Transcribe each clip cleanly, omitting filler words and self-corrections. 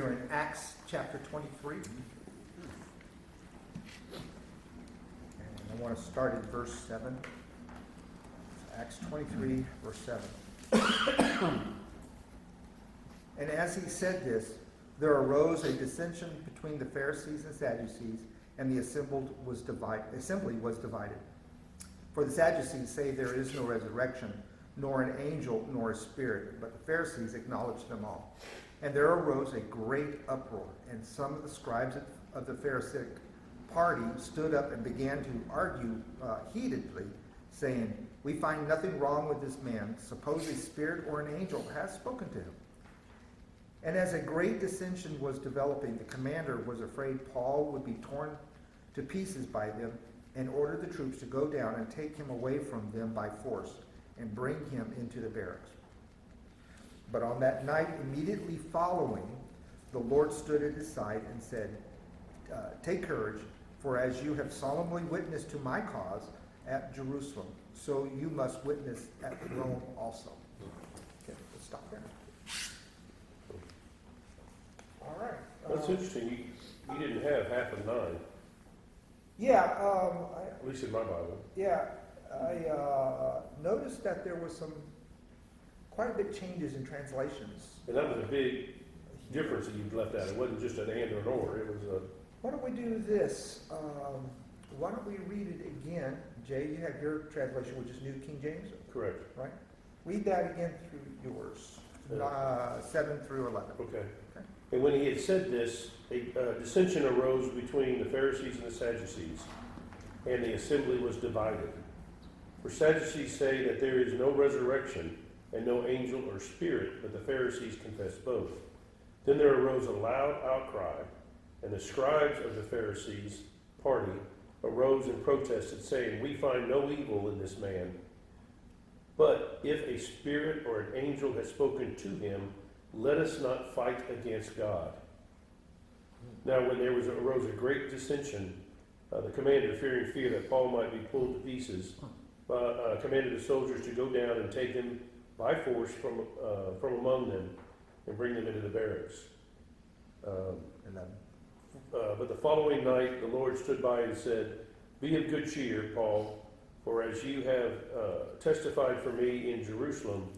are in Acts chapter 23. And I want to start at verse 7. Acts 23, verse 7. And as he said this, there arose a dissension between the Pharisees and Sadducees, and the assembly was divided. For the Sadducees say there is no resurrection, nor an angel, nor a spirit, but the Pharisees acknowledged them all. And there arose a great uproar, and some of the scribes of the Pharisaic party stood up and began to argue heatedly, saying, "We find nothing wrong with this man. Suppose a spirit or an angel has spoken to him." And as a great dissension was developing, the commander was afraid Paul would be torn to pieces by them, and ordered the troops to go down and take him away from them by force and bring him into the barracks. But on that night immediately following, the Lord stood at his side and said, "Take courage, for as you have solemnly witnessed to my cause at Jerusalem, so you must witness at Rome also." Okay, let's stop there. All right. That's interesting. You didn't have half of 9, Yeah, at least in my Bible. I noticed that there was quite a bit changes in translations. And that was a big difference that you left out. It wasn't just an and or an or. It was a... Why don't we do this? Why don't we read it again? Jay, you have your translation, which is New King James, Correct. right? Read that again through yours, 7 through 11. Okay. And when he had said this, a dissension arose between the Pharisees and the Sadducees, and the assembly was divided. For Sadducees say that there is no resurrection and no angel or spirit, but the Pharisees confess both. Then there arose a loud outcry, and the scribes of the Pharisees' party arose and protested, saying, "We find no evil in this man. But if a spirit or an angel has spoken to him, let us not fight against God." Now when there arose a great dissension, the commander, fearing that Paul might be pulled to pieces, commanded the soldiers to go down and take him by force from among them and bring them into the barracks. But the following night the Lord stood by and said, "Be of good cheer, Paul, for as you have testified for me in Jerusalem,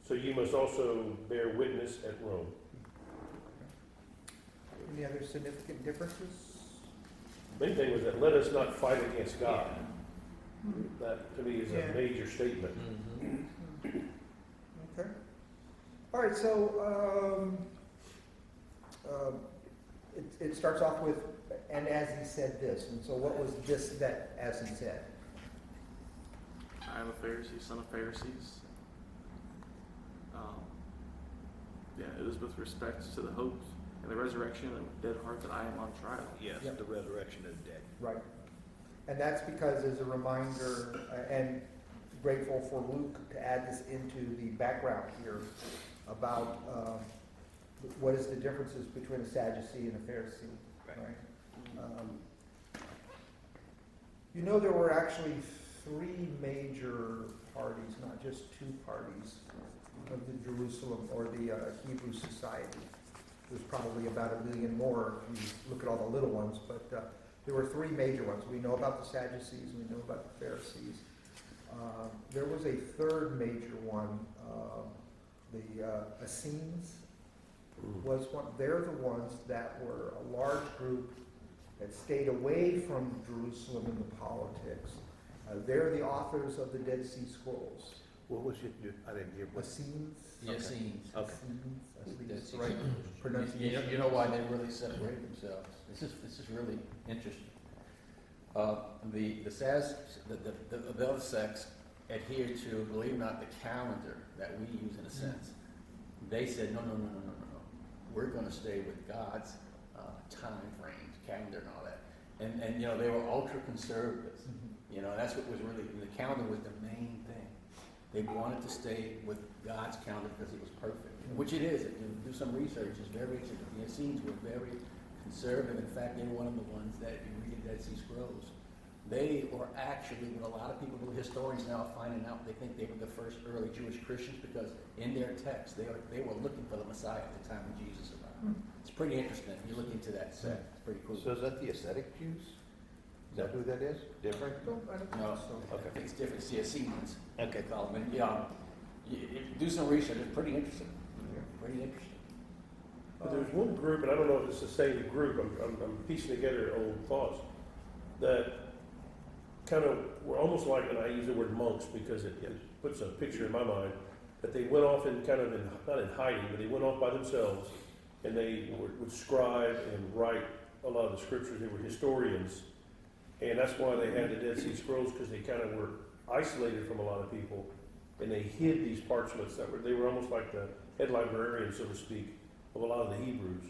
so you must also bear witness at Rome." Any other significant differences? The main thing was that let us not fight against God. That to me is a major statement. Okay. All right, so it starts off with, "And as he said this." And so what was this that as he said? I am a Pharisee, son of Pharisees. It is with respect to the hope and the resurrection of a dead heart that I am on trial. Yes, Yep. the resurrection of the dead. Right. And that's because as a reminder, and grateful for Luke to add this into the background here about what is the differences between a Sadducee and a Pharisee, right? There were actually 3 major parties, not just 2 parties of the Jerusalem or the Hebrew society. There's probably about 1 million more if you look at all the little ones, but there were 3 major ones. We know about the Sadducees, we know about the Pharisees. There was a 3rd major one, the Essenes was one. They're the ones that were a large group that stayed away from Jerusalem and the politics. They're the authors of the Dead Sea Scrolls. What was it? I didn't hear. Essenes? Essenes. Okay. Essenes, right? Pronunciation. You know why they really separated themselves? This is really interesting. The other sects adhere to, believe it or not, the calendar that we use in a sense. They said, no. We're going to stay with God's time frames, calendar and all that. And they were ultra conservatives. That's what was really, the calendar was the main thing. They wanted to stay with God's calendar because it was perfect, which it is. If you do some research, the Essenes were very conservative. In fact, they were one of the ones that, if you read the Dead Sea Scrolls, They were actually, what a lot of people, historians now are finding out, they think they were the first early Jewish Christians because in their text, they were looking for the Messiah at the time of Jesus arrived. It's pretty interesting. If you look into that sect, it's pretty cool. So is that the ascetic Jews? Is that who that is? Different? I don't No, think so. I think it's different. See, Essenes. Okay. They call them. And, you do some research. It's pretty interesting. Pretty interesting. But there's one group, and I don't know if it's the same group, I'm piecing together old thoughts, that kind of were almost like, and I use the word monks because it puts a picture in my mind, that they went off in kind of, not in hiding, but they went off by themselves, and they would scribe and write a lot of the scriptures. They were historians, and that's why they had the Dead Sea Scrolls, because they kind of were isolated from a lot of people, and they hid these parchments they were almost like the head librarian, so to speak, of a lot of the Hebrews.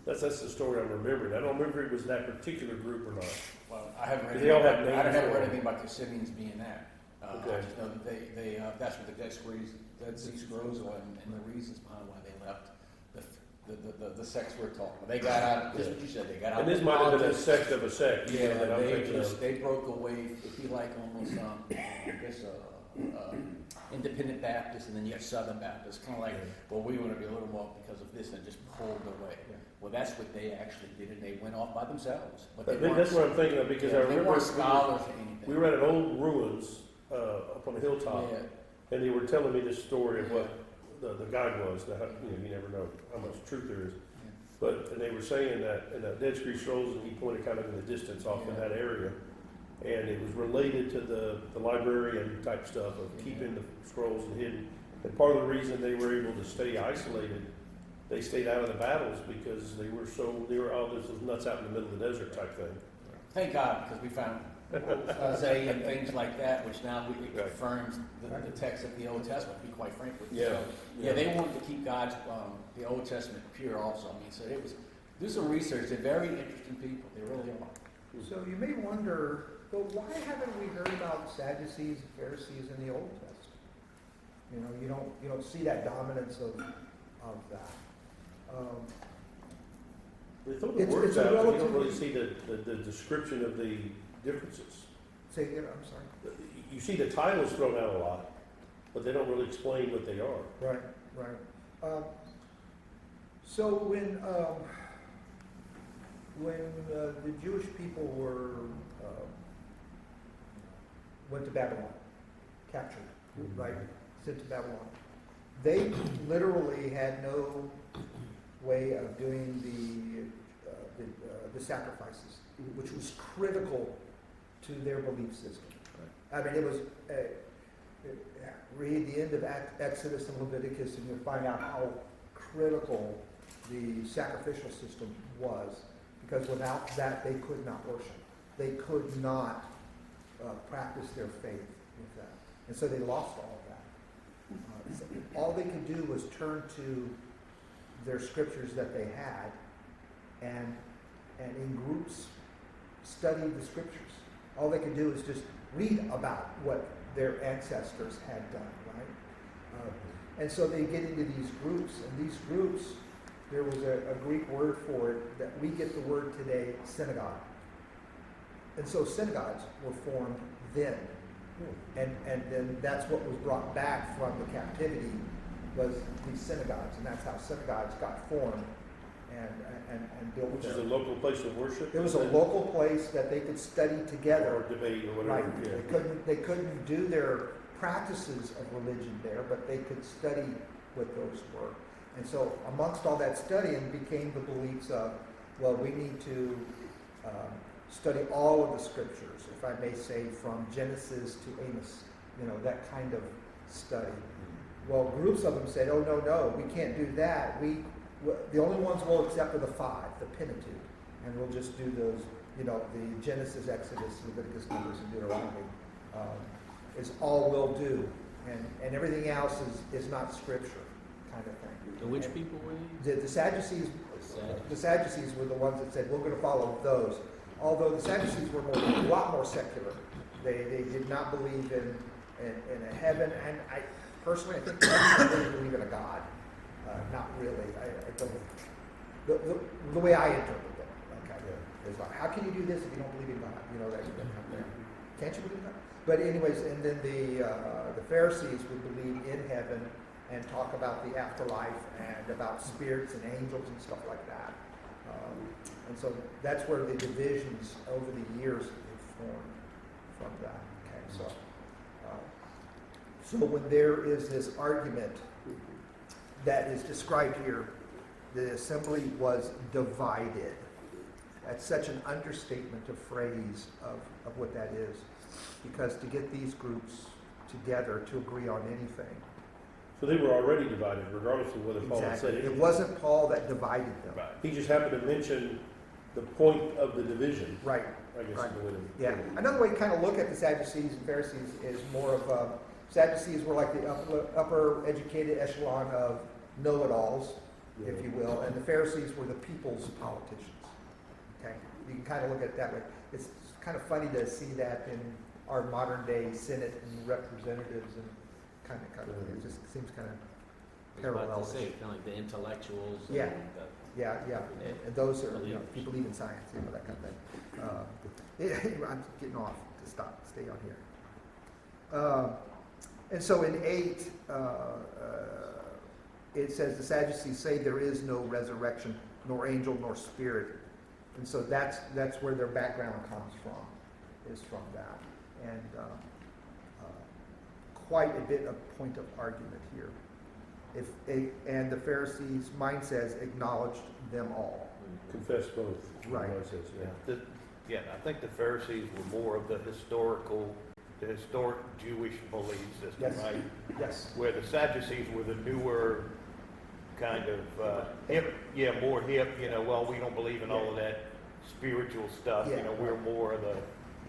That's the story I'm remembering. I don't remember if it was that particular group or not. Well, I haven't read. They all have I names haven't on read them. anything about the Essenes being that. Okay. I just know that they that's what the Dead Sea Scrolls are, and the reasons behind why they left the sects we're talking about. They got out. This is what you said. They got out. And this of might have been a politics. sect of a sect. Yeah, that I'm thinking of. they broke away, if you like, almost, I guess, independent Baptist, and then you have Southern Baptist, kind of like, well, we want to be a little more because of this, and just pulled away. Well, that's what they actually did, and they went off by themselves. But they weren't, That's what I'm thinking of, because I they remember weren't scholars or anything. we were at an old ruins up on the hilltop, Yeah. and they were telling me this story of what the guide was. That you never know how much truth there is. And they were saying that in the Dead Sea Scrolls, and he pointed kind of in the distance off in that area, and it was related to the librarian type stuff of keeping the scrolls and hidden. And part of the reason they were able to stay isolated, they stayed out of the battles because they were this was nuts out in the middle of the desert type thing. Thank God, because we found Isaiah and things like that, which now it Right. confirms the text of the Old Testament, to be quite frank with you. Yeah. So, yeah, they wanted to keep God's, the Old Testament pure also. I mean, so it was, do some research. They're very interesting people. They really are. So you may wonder, well, why haven't we heard about Sadducees and Pharisees in the Old Testament? You know, you don't see that dominance of that. They throw the It's words a out, but you don't relatively- really see the description of the differences. Say again, I'm sorry. You see the titles thrown out a lot, but they don't really explain what they are. Right. So when the Jewish people went to Babylon, captured, right, sent to Babylon, they literally had no way of doing the sacrifices, which was critical to their belief system. I mean, it was. Read the end of Exodus and Leviticus, and you'll find out how critical the sacrificial system was. Because without that, they could not worship. They could not practice their faith with that, and so they lost all of that. So all they could do was turn to their scriptures that they had, and in groups study the scriptures. All they could do is just read about what their ancestors had done, right? And so they get into these groups, and these groups, there was a Greek word for it that we get the word today, synagogue. And so synagogues were formed then. And then that's what was brought back from the captivity was these synagogues, and that's how synagogues got formed and built. Which is a local place of worship? It was a local place that they could study together. Or debate or Right. whatever. Yeah. They couldn't do their practices of religion there, but they could study what those were. And so amongst all that studying became the beliefs of, well, we need to study all of the scriptures, if I may say, from Genesis to Amos, that kind of study. Well, groups of them said, oh, no, we can't do that. The only ones we'll accept are the 5, the Pentateuch, and we'll just do those, the Genesis, Exodus, Leviticus, Numbers, and Deuteronomy is all we'll do, and everything else is not scripture, kind of thing. And which And people were these? the Sadducees, the Sadducees were the ones that said we're going to follow those. Although the Sadducees were a lot more secular, they did not believe in a heaven, and I personally I think they didn't believe in a God. Not really. I don't. The way I interpret it. Okay. It's like, how can you do this if you don't believe in God? You know, that kind of thing. Can't you believe in God? But anyways, and then the Pharisees would believe in heaven and talk about the afterlife and about spirits and angels and stuff like that. And so that's where the divisions over the years have formed from that. Okay, so when there is this argument that is described here, the assembly was divided. That's such an understatement of phrase of what that is. Because to get these groups together to agree on anything. So they were already divided, regardless of whether Paul had said Exactly. it. It wasn't Paul that divided them. Right. He just happened to mention the point of the division. Right. I guess Right. is the way to Yeah. Another way to kind of look at the Sadducees and Pharisees is more of Sadducees were like the upper educated echelon of know-it-alls, if you will, and the Pharisees were the people's politicians. Okay, you can kind of look at it that way. It's kind of funny to see that in our modern day Senate and representatives and kind of it just seems kind of I was about parallel. to say, kind of like the intellectuals. Yeah. And Yeah, and those are, you know, people believe in science, you know, that kind of thing. I'm getting off to stay on here. And so in 8, it says the Sadducees say there is no resurrection, nor angel, nor spirit. And so that's where their background comes from, is from that. And quite a bit of point of argument here. And the Pharisees, mine says, acknowledged them all. confess both. Right. It says, yeah. Yeah, I think the Pharisees were more of the historic Jewish belief system, Yes. right? Yes. Where the Sadducees were the newer kind of hip, more hip, well, we don't believe in all of that spiritual stuff, Yeah. We're more of the, The like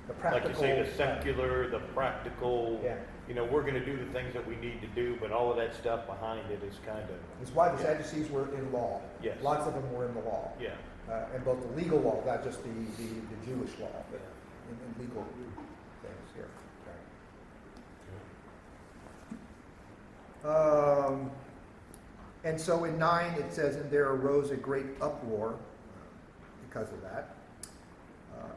you practical. say, the secular, the practical, Yeah. we're gonna do the things that we need to do, but all of that stuff behind it is kind of, It's why the Sadducees were in law. Yes. Lots of them were in the law. yeah. And both the legal law, not just the Jewish law, but in legal things here. And so in 9 it says, and there arose a great uproar because of that.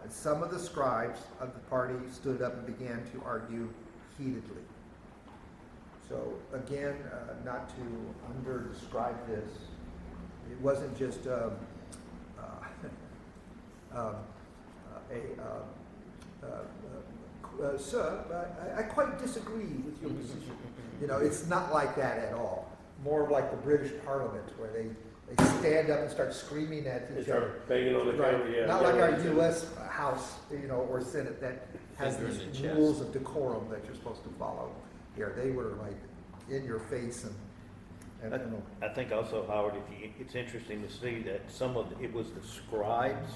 And some of the scribes of the party stood up and began to argue heatedly. So again, not to under-describe this, it wasn't just sir, I quite disagree with your position. It's not like that at all. More like the British Parliament, where they stand up and start screaming at They each other. start banging on the Right. counter, yeah. Not like our Yeah. U.S. House, or Senate that has Finger in these the chest. rules of decorum that you're supposed to follow. Here, they were like in your face and I think also, Howard, it's interesting to see that it was the scribes.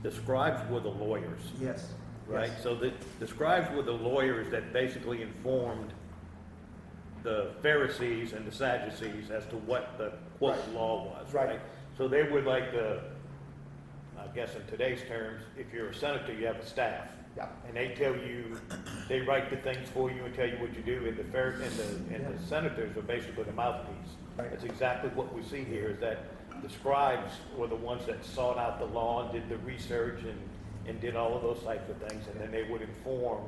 The scribes were the lawyers, yes, right? yes. So the scribes were the lawyers that basically informed the Pharisees and the Sadducees as to what the quote Right. law was, Right. right? So they were like I guess in today's terms, if you're a senator, you have a staff. Yeah. And they write the things for you and tell you what you do, and the senators are basically the mouthpiece. Right. That's exactly what we see here, is that the scribes were the ones that sought out the law and did the research and did all of those types of things, and then they would inform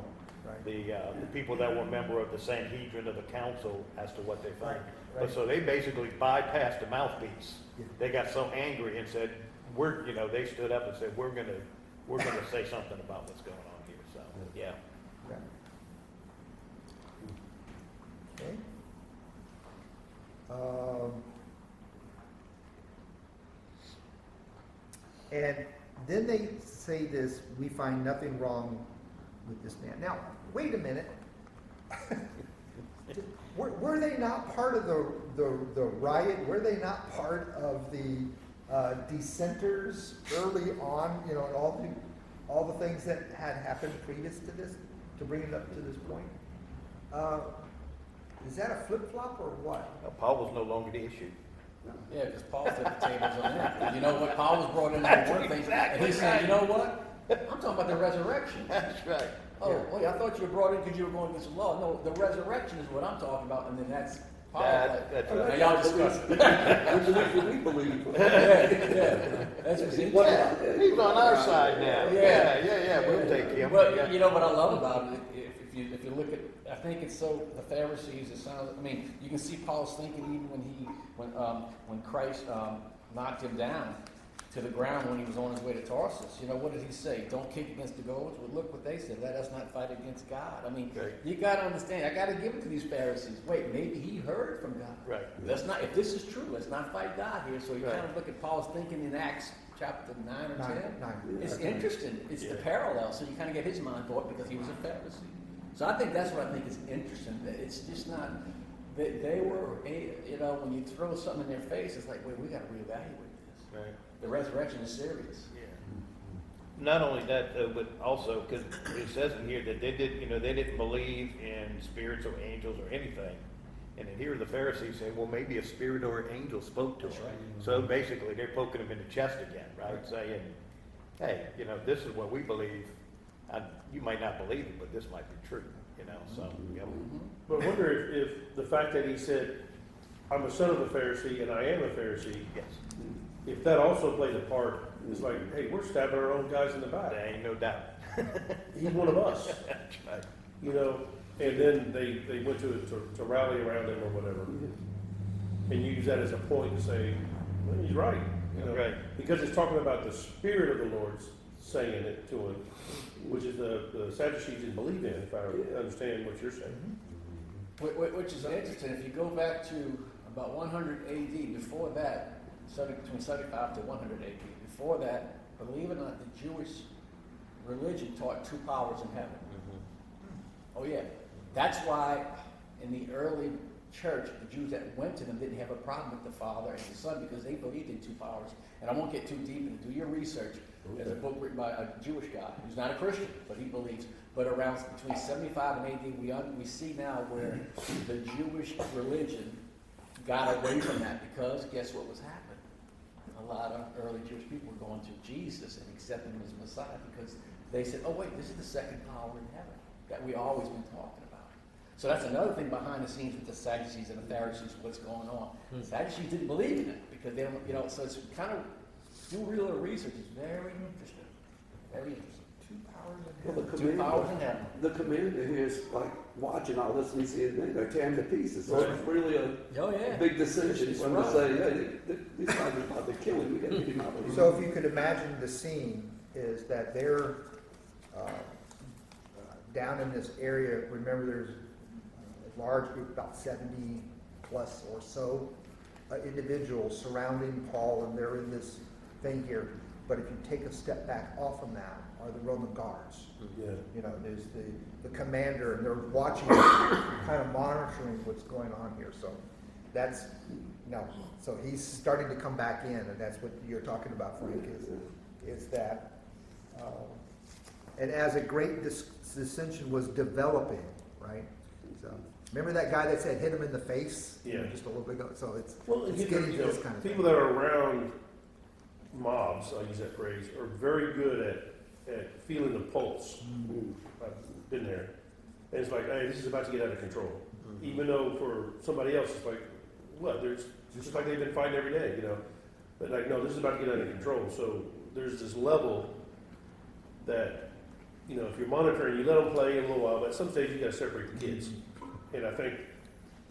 Right. the people that were a member of the Sanhedrin of the council as to what they Right, found. right. But so they basically bypassed the mouthpiece. Yeah. They got so angry and said, they stood up and said, we're gonna say something about what's going on here, so, yeah. Yeah. Okay. And then they say this, we find nothing wrong with this man. Now, wait a minute. Were they not part of the riot? Were they not part of the dissenters early on, and all the things that had happened previous to this, to bring it up to this point? Is that a flip-flop or what? Paul was no longer the issue. Yeah, because Paul set the tables on that. You know what? Paul was brought in to one thing, and he said, you know what? I'm talking about the resurrection. That's right. Oh, wait, I thought you were brought in because you were going against the law. No, the resurrection is what I'm talking about, and then that's Paul, That's now y'all discuss it. Which we believe. Yeah, that's what's interesting. He's on our side now. Yeah. We'll take him. Well, you know what I love about it, if you look at, I think it's so, the Pharisees, it sounds, I mean, you can see Paul's thinking even when Christ knocked him down to the ground when he was on his way to Tarsus. You know, what did he say? Don't kick against the goads? Well, look what they said. Let us not fight against God. I mean, Right. you got to understand, I got to give it to these Pharisees. Wait, maybe he heard from God. Right. Let's not, if this is true, let's not fight God here. So you Right. kind of look at Paul's thinking in Acts chapter 9 or 10. Nine. It's interesting. It's the parallel. So you kind of get his mind for it because he was a Pharisee. So I think that's what I think is interesting. That it's just not, they were, you know, when you throw something in their face, it's like, wait, we got to reevaluate this. Right. The resurrection is serious. Yeah. Not only that, though, but also because it says in here that they didn't believe in spirits or angels or anything. And then here the Pharisees say, well, maybe a spirit or an angel spoke to That's him. right. So basically, they're poking him in the chest again, right? Saying, hey, you know, this is what we believe. You might not believe it, but this might be true. You know, so you know, But I wonder if the fact that he said, I'm a son of a Pharisee and I am a Pharisee, yes, if that also played a part, it's like, hey, we're stabbing our own guys in the back. there ain't no doubt. He's one of us, That's right. you know? And then they went to rally around him or whatever. And use that as a point to say, well, he's right. You know? Right. Because it's talking about the Spirit of the Lord saying it to him, which is the Sadducees didn't believe in, if I understand what you're saying. Which is interesting. If you go back to about 100 AD, before that, between 75 to 100 AD, before that, believe it or not, the Jewish religion taught two powers in heaven. Oh yeah. That's why in the early church, the Jews that went to them didn't have a problem with the Father and the Son because they believed in two powers. And I won't get too deep into do your research. There's a book written by a Jewish guy who's not a Christian, but he believes. But around between 75 and 80, we see now where the Jewish religion got away from that because guess what was happening? A lot of early Jewish people were going to Jesus and accepting him as Messiah because they said, oh wait, this is the second power in heaven that we always been talking about. So that's another thing behind the scenes with the Sadducees and the Pharisees, what's going on. The Sadducees didn't believe in it because they don't, you know, so it's kind of, do real research. It's very interesting. Very interesting. Well, the Two powers commander, in heaven. the commander here is like watching all this and he's saying, they're tearing to pieces. So it's really a Oh yeah. big decision It's for them to rough. say, hey, these guys are about to kill him. We got to get him out of here. So if you could imagine the scene is that they're down in this area. Remember, there's a large group, about 70 plus or so individuals surrounding Paul, and they're in this thing here. But if you take a step back off from that, are the Roman guards. Yeah. You know, there's the commander, and they're watching, kind of monitoring what's going on here. So that's, no. So he's starting to come back in, and that's what you're talking about, Frank, is that. And as a great dissension was developing, right? So remember that guy that said hit him in the face? Yeah. Just a little bit ago. So it's And you getting to know, this kind of people thing. that are around mobs, I'll use that phrase, are very good at feeling the pulse. I've been there. And it's like, hey, this is about to get out of control. Even though for somebody else, it's like, what? There's just like they've been fighting every day, you know. But like, no, this is about to get out of control. So there's this level that, you know, if you're monitoring, you let them play in a little while, but at some stage you got to separate the kids. And I think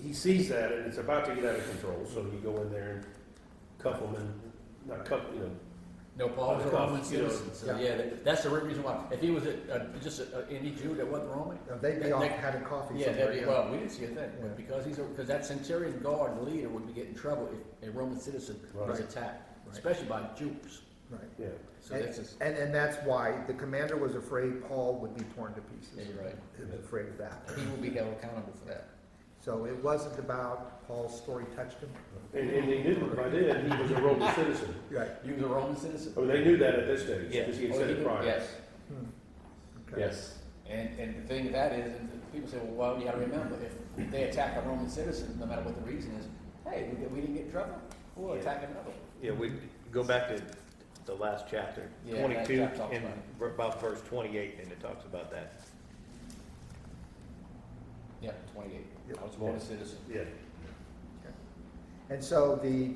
he sees that, and it's about to get out of control. So you go in there and cuff them, and not cuff, you know. No, Paul was a Tough, Roman you know. citizen. So yeah, that's the real reason why. If he was just any Jew that wasn't Roman, They'd be off having coffee yeah, somewhere. that'd be, well, we didn't see a thing. Yeah. But because that centurion guard, the leader, would be getting in trouble if a Roman citizen was Right. attacked, Right. especially by Jews. Right. Yeah. So that's just, And that's why the commander was afraid Paul would be torn to pieces. yeah, you're right. He was afraid of that. He will be held accountable for that. So it wasn't about Paul's story touched him. And they knew by then he was a Roman citizen. Right. You was a Roman citizen? I mean, they knew that at this stage Yeah. because he had Oh, said he it knew- prior. Yes. Okay. Yes. And the thing of that is, and people say, well, you got to remember, if they attack a Roman citizen, no matter what the reason is, hey, we didn't get in trouble. We'll Yeah. attack another. Yeah, we go back to the last chapter, Yeah, that 22, chapter talks and about about verse 28, and it talks about that. Yeah, 28. Yep. I was a Roman citizen. Yeah. And so the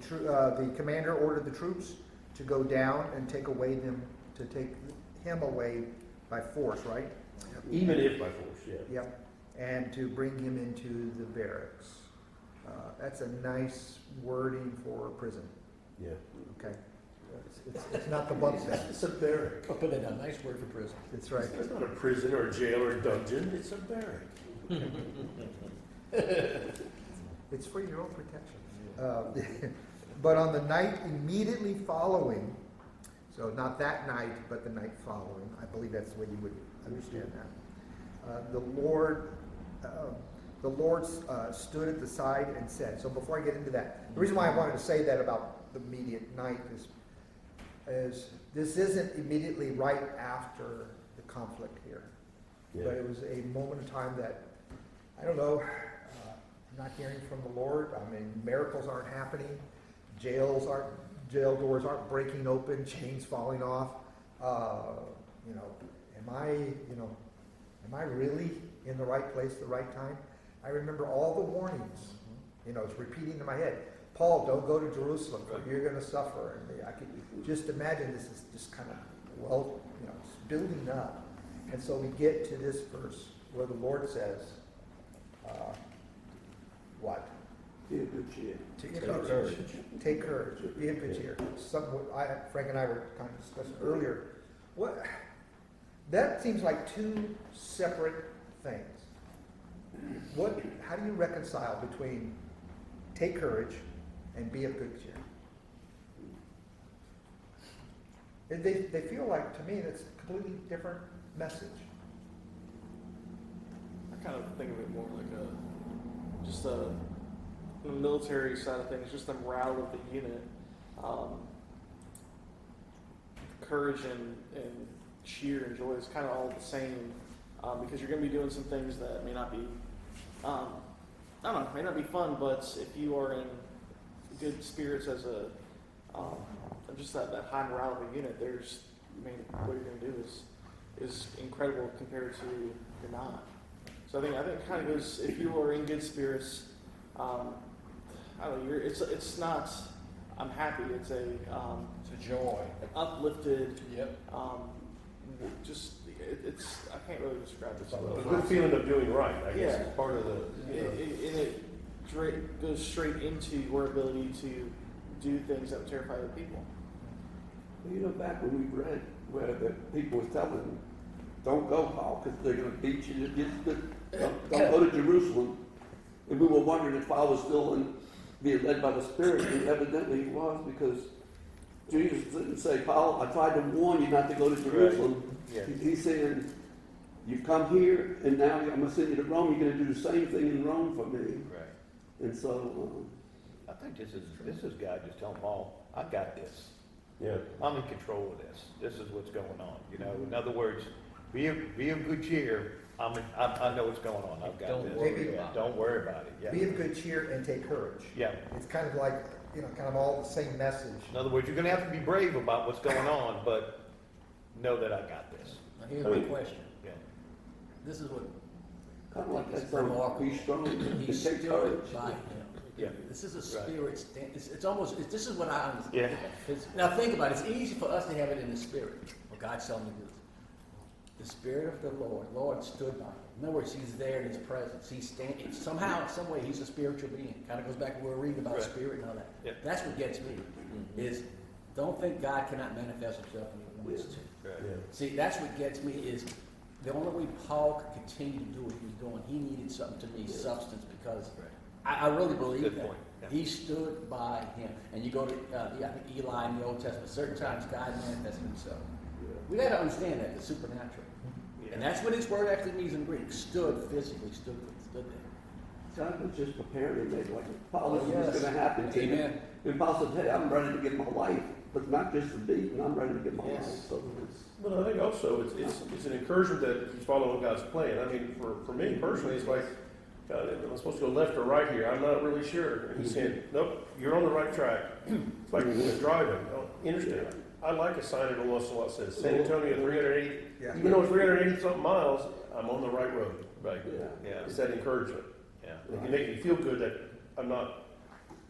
commander ordered the troops to go down and take him away by force, right? Even if by force, yeah. Yep, and to bring him into the barracks. That's a nice wording for prison, Yeah. okay? It's not the bunk bed. It's a barrack. I'll put it a nice word for prison. That's right. It's not a prison or a jail or a dungeon, it's a barrack. It's for your own protection. But on the night immediately following, so not that night, but the night following, I believe that's the way you would understand that. The Lord stood at the side and said. So before I get into that, the reason why I wanted to say that about the immediate night is this isn't immediately right after the conflict here. Yeah. But it was a moment in time that, I don't know, I'm not hearing from the Lord. I mean, miracles aren't happening. Jail doors aren't breaking open, chains falling off. Am I really in the right place at the right time? I remember all the warnings. It's repeating in my head. Paul, don't go to Jerusalem, for you're going to suffer. And I could just imagine this is just kind of, it's building up. And so we get to this verse where the Lord says, what? Be a good cheer. Take courage. Take courage. Be of good cheer. Frank and I were kind of discussing earlier. That seems like two separate things. How do you reconcile between take courage and be of good cheer? They feel like, to me, that's a completely different message. I kind of think of it more like the military side of things, just the morale of the unit. Courage and cheer and joy is kind of all the same, because you're going to be doing some things that may not be, may not be fun, but if you are in good spirits as just that high morale of a unit, what you're going to do is incredible compared to you're not. So I think it kind of goes, if you are in good spirits, it's not, I'm happy, it's a joy. uplifted, Yep. I can't really describe it. A good feeling of doing right, I guess, Yeah. is part of the, It goes straight into your ability to do things that would terrify other people. Well, back when we read where the people was telling them, don't go, Paul, because they're going to beat you. Don't go to Jerusalem. And we were wondering if Paul was still being led by the Spirit, and evidently he was, because Jesus didn't say, Paul, I tried to warn you not to go to Jerusalem. Right. Yeah. He's saying, you've come here, and now I'm going to send you to Rome. You're going to do the same thing in Rome for me. Right. And so, I think this is God just telling Paul, I got this. yeah. I'm in control of this. This is what's going on. In other words, be of good cheer. I know what's going on. I've got Don't this. worry Yeah, about it. don't worry about it. Yeah. Be of good cheer and take courage. Yeah. It's kind of like, kind of all the same message. In other words, you're going to have to be brave about what's going on, but know that I got this. Now here's my question. Yeah. This is what kind of like It's that song, remarkable. be strong and He's take still courage. by him. Yeah. This is a Right. spirit stand. It's almost. This is what I understand. Yeah. Now think about it. It's easy for us to have it in the spirit. Well, God's telling me this. The Spirit of the Lord stood by him. In other words, He's there in His presence. He's standing. Somehow, some way, He's a spiritual being. Kind of goes back to what we're reading about Right. spirit and all that. Yeah. That's what gets me. Is don't think God cannot manifest Himself when He wants to. Right. Yeah. See, that's what gets me is the only way Paul could continue to do what he was doing, he needed something to me, substance, because I really believe Good that. point. Yeah. He stood by him. And you go to, I think Eli in the Old Testament, certain times God manifested himself. We got to understand that, the supernatural. And that's what his word actually means in Greek. Stood physically, stood there. God was just preparing him, maybe like, Paul, this is Yes. what's going to happen to you. Amen. And Paul said, hey, I'm ready to give my life, but not just to beat, and I'm ready to give my Yes. life. So it's, But I think also it's an encouragement that he's following God's plan. I mean, for me personally, it's like, God, am I supposed to go left or right here? I'm not really sure. And he's saying, nope, you're on the right track. It's like driving, interstate. I like a sign every once in a while that says San Antonio 380. Yeah. Even though it's 380 something miles, I'm on the right road. Right. yeah. Yeah. It's that encouragement. Yeah. It can make me feel good that I'm not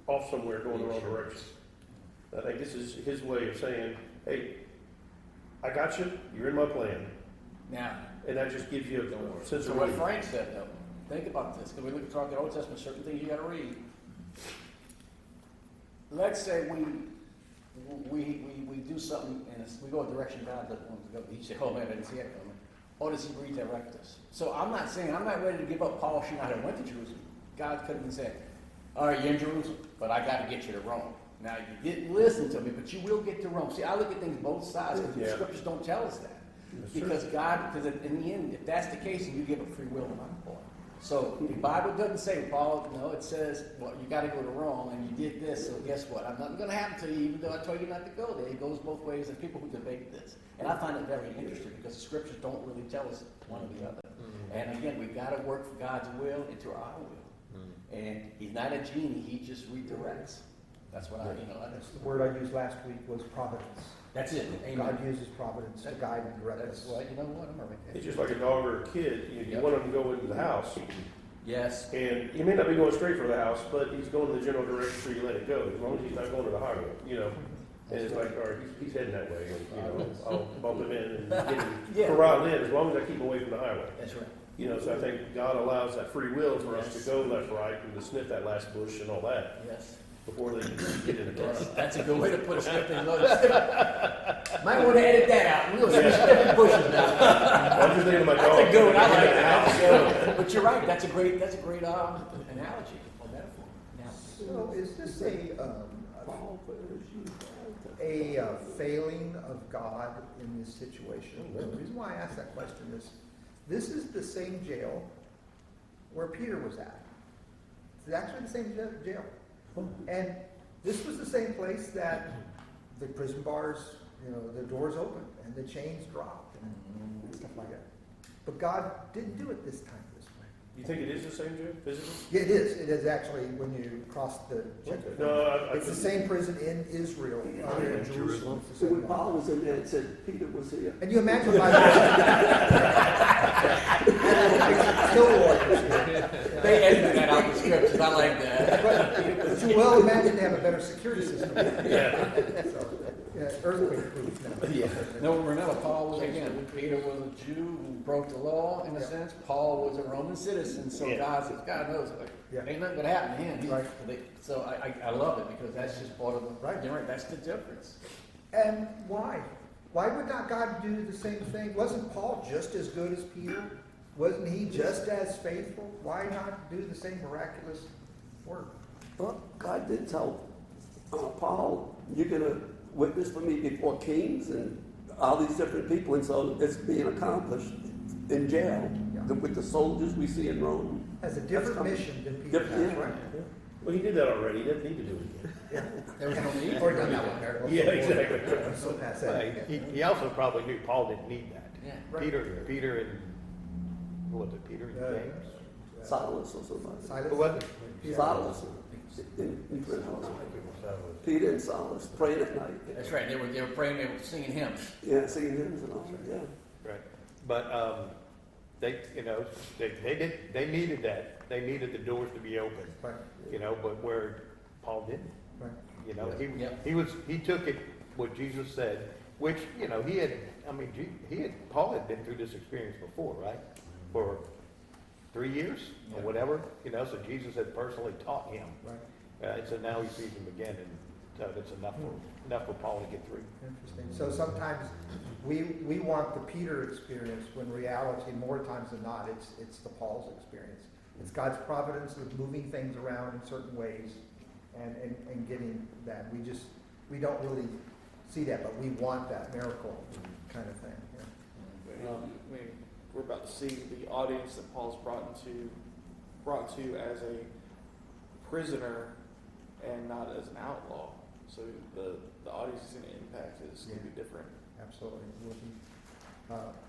off somewhere going the wrong direction. I think this is his way of saying, hey, I got you, you're in my plan. Now, And that just gives you a sense so of what relief. Frank said though, think about this, because we look at talking Old Testament, certain things you gotta read. Let's say we do something and we go a direction God doesn't want us to go. He said, oh man, I didn't see that coming. Or does he redirect us? So I'm not saying, I'm not ready to give up Paul should not have went to Jerusalem. God could have been saying, all right, you're in Jerusalem, but I got to get you to Rome. Now, you didn't listen to me, but you will get to Rome. See, I look at things both sides, because the Yeah. scriptures don't tell us that. That's true. Because in the end, if that's the case, then you give up free will to my point. So the Bible doesn't say, Paul, no, it says, well, you got to go to Rome, and you did this, so guess what? I'm not going to happen to you, even though I told you not to go there. It goes both ways. There's people who debate this. And I find it very interesting, because the scriptures don't really tell us one or the other. And again, we've got to work for God's will into our will. And he's not a genie, he just redirects. That's what That's the word I used last week was providence. that's it. God uses providence to guide and direct That's us. what, you know what, I'm all right. It's just like a dog or a kid, you Yep. want him to go into the house, Yes. and he may not be going straight for the house, but he's going in the general direction so you let it go, as long as he's not going to the highway, you know. And it's like, all right, he's heading that way, and, you know, I'll bump him in and get him Yeah. corralled in, as long as I keep him away from the highway. That's right. You know, so I think God allows that free will for us to go left, right, and to sniff that last bush and all that, Yes. before they get in the car. That's a good way to put a sniff thing. Might want to edit that out. We'll sniffing bushes now. I'm just thinking of my dog. That's a good one. I like that. So, but you're right. That's a great analogy or metaphor. Now, So is this a failing of God in this situation? The reason why I ask that question is, this is the same jail where Peter was at. It's actually the same jail. And this was the same place that the prison bars, the doors opened and the chains dropped and stuff like that. But God didn't do it this time this way. You think it is the same, Jim, physically? Yeah, it is. It is actually when you cross the checkpoint. No, It's the same prison in Israel, in Jerusalem. It's the So same when one. Paul was in there, it said Peter was here. And you imagine my still warriors. they edited that out of the scriptures. I like that. But, well, imagine they have a better security system. Yeah. So, earthquake proof now. Yeah. No, remember, Paul was, again, Peter was a Jew who broke the law, in a sense. Paul was a Roman citizen, so Yeah. God knows, like, Yeah. ain't nothing gonna happen to him. Right. So I love it, because that's just part of the, Right. that's the difference. And why? Why would not God do the same thing? Wasn't Paul just as good as Peter? Wasn't he just as faithful? Why not do the same miraculous work? Well, God did tell Paul, you're going to witness for me before kings and all these different people. And so it's being accomplished in jail with the soldiers we see in Rome. Has a different coming. mission than Peter Different, has, yeah. right? Well, he did that already, he doesn't need to do it again. There was no need. Or done that one there. Yeah, exactly. I'm so past that. He also probably knew Paul didn't need that. Yeah. Right. Peter and, what was it, Peter and James? Silas or somebody. Silas? Who was it? Yeah. Silas in prison house. Peter and Silas praying at night. That's right, they were praying, they were singing hymns. Yeah, singing hymns and all that. Yeah. Right. But, they needed that. They needed the doors to be open, Right, but where Paul didn't. right. He took it, what Jesus said, which, Paul had been through this experience before, right? For 3 years or whatever, so Jesus had personally taught him. Right. And so now he sees him again, and so it's enough for Paul to get through. Interesting. So sometimes we want the Peter experience when reality, more times than not, it's the Paul's experience. It's God's providence of moving things around in certain ways and getting that. We don't really see that, but we want that miracle kind of thing. Yeah. We're about to see the audience that Paul's brought to as a prisoner and not as an outlaw. So the audience is going to impact is going to be different. Absolutely.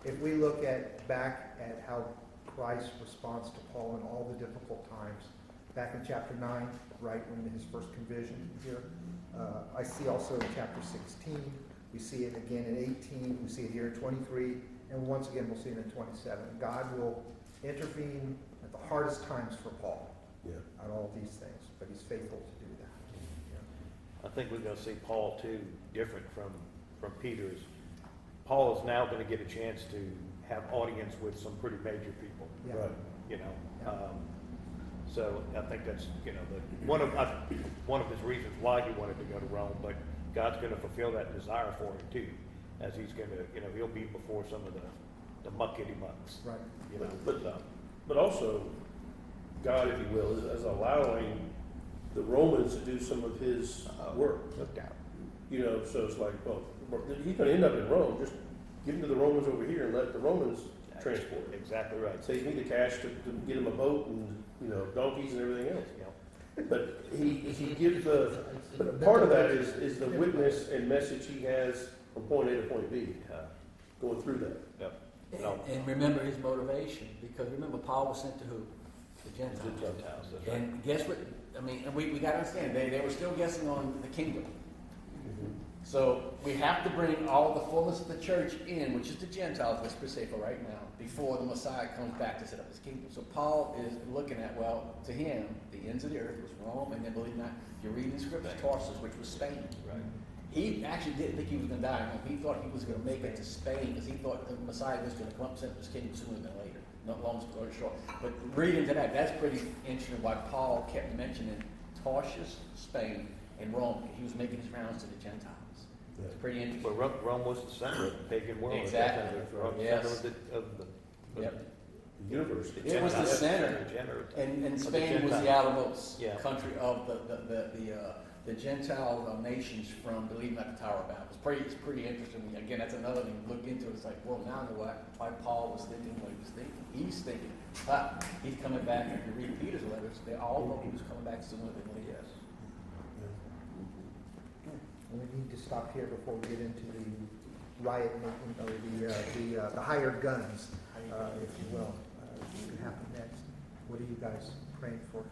If we look back at how Christ responds to Paul in all the difficult times, back in chapter 9, right, when his first conversion here, I see also in chapter 16, we see it again in 18, we see it here in 23, and once again we'll see it in 27. God will intervene at the hardest times for Paul on all these things, but he's faithful to do that. I think we're gonna see Paul too, different from Peter's. Paul is now gonna get a chance to have audience with some pretty major people, Yeah. Right. you know? Yeah. So I think that's, you know, one of his reasons why he wanted to go to Rome, but God's gonna fulfill that desire for him too, as he's gonna, you know, he'll be before some of the muckety mucks, Right. you know? But- so. But also, God, if you will, is allowing the Romans to do some of his work. No doubt. You know, so it's like, well, he's gonna end up in Rome, just give him to the Romans over here and let the Romans transport it. Exactly right. Save me the cash to get him a boat and, you know, donkeys and everything else. You know, But he gives but part of that is the witness and message he has from point A to point B, going through that. yep. No. And remember his motivation, because remember, Paul was sent to who? The Gentiles. Gentiles, that's right. And guess what, I mean, and we gotta understand, they were still guessing on the kingdom. So we have to bring all the fullness of the church in, which is the Gentiles, let's per se for right now, before the Messiah comes back to set up his kingdom. So Paul is looking at, well, to him, the ends of the earth was Rome, and then believe it or not, if you read in scripture, Tarsus, which was Spain. Right. He actually didn't think he was going to die in Rome. He thought he was going to make it to Spain because he thought the Messiah was going to come up and set up his kingdom sooner than later. Not long story short. But read into that. That's pretty interesting why Paul kept mentioning Tarsus, Spain, and Rome. He was making his rounds to the Gentiles. It's pretty interesting. But Rome was the center of the pagan world. Exactly. Rome was the Yes. center of the Yep. The universe. It was the Gentiles. center. And Of the Spain was the Gentiles. outermost Yeah. country of the Gentile nations from, believe it or not, the Tower of Babel. It's pretty interesting. Again, that's another thing to look into. It's like, well, now I know why Paul was thinking what he was thinking. He's thinking, he's coming back. If you read Peter's letters, they all know he was coming back sooner than later. Yes. We need to stop here before we get into the riot making, or the hired guns, if you will. What can happen next? What are you guys praying for?